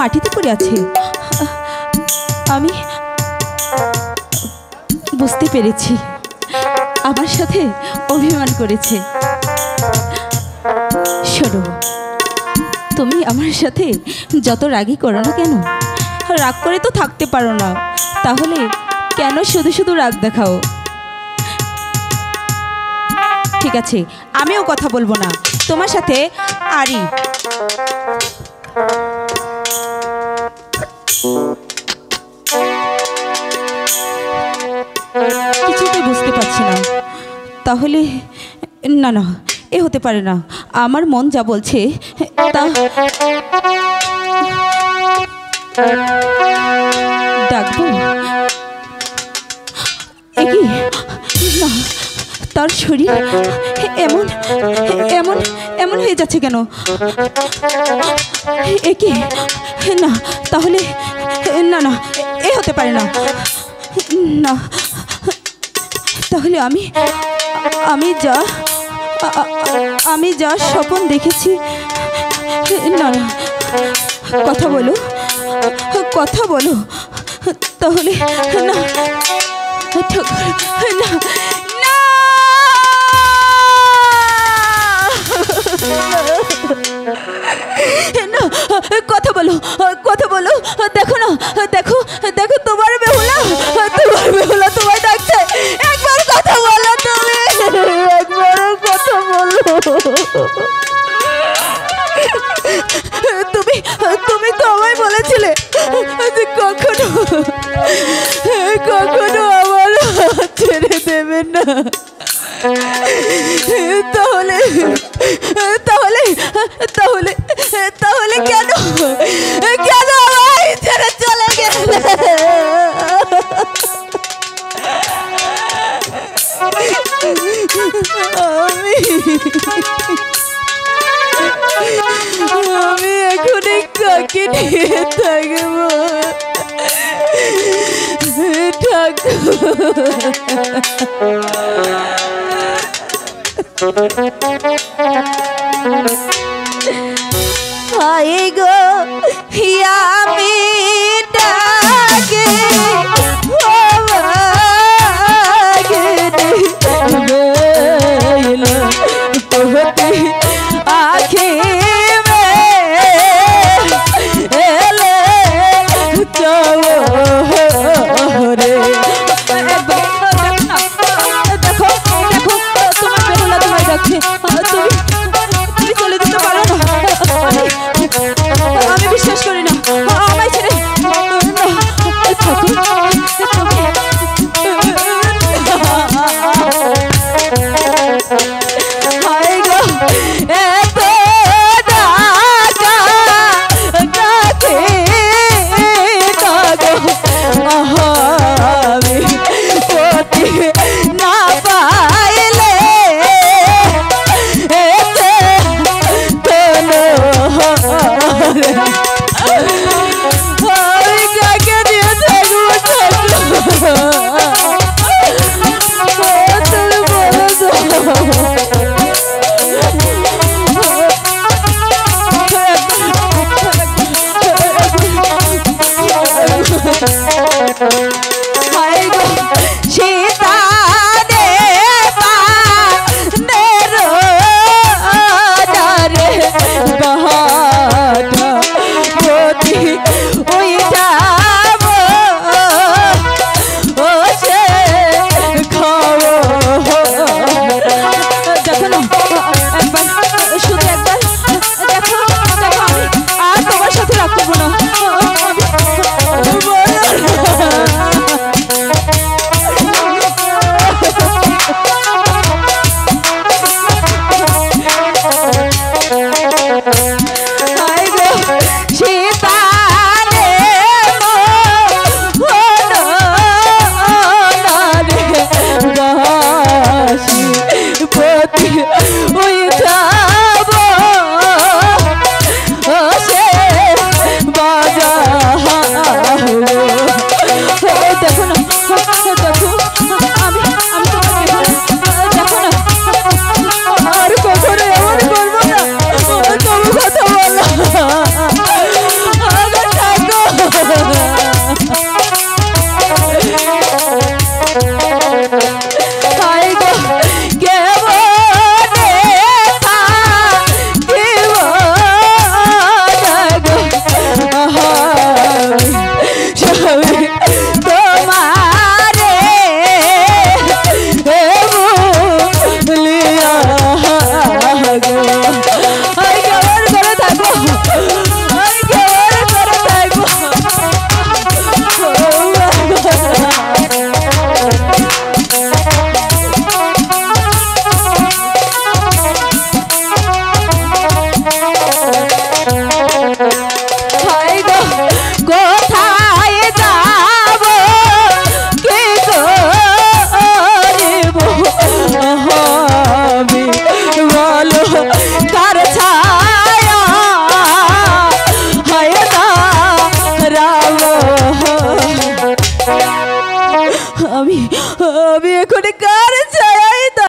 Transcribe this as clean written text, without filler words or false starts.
মাটিতে পড়ে আছে। আমি বুঝতে পেরেছি আমার সাথে অভিমান করেছে। শোনো, তুমি আমার সাথে যত রাগই করো না কেন, রাগ করে তো থাকতে পারো না, তাহলে কেন শুধু শুধু রাগ দেখাও? ঠিক আছে, আমিও কথা বলবো না তোমার সাথে। আরি, কিছুতেই বুঝতে পারছি না। তাহলে না না, এ হতে পারে না। আমার মন যা বলছে তা ডাকবো। একি না, তার শরীর এমন এমন এমন হয়ে যাচ্ছে কেন? একি না, তাহলে না না, এ হতে পারে না। না, তাহলে আমি যা স্বপ্ন দেখেছি। না না, কথা বলো, কথা বলো। তাহলে না না না, কথা বলো, কথা বলো। দেখো না, দেখো দেখো, তোমার বেহুলা তোমায় ডাকছে। একবার কথা বলো, তুমি একবার কথা বলো। তুমি তুমি তো আমায় বলেছিলে যে কখনো কখনো আমার ছেড়ে দেবে না। তাহলে তাহলে তাহলে তাহলে কেন কেন আমায় ছেড়ে চলে গেলে? আমি এখন কাকে নিয়ে থাকবো হায় গো, আমি ডাকে আখি আমি বিশ্বাস করি না। আমি এখনই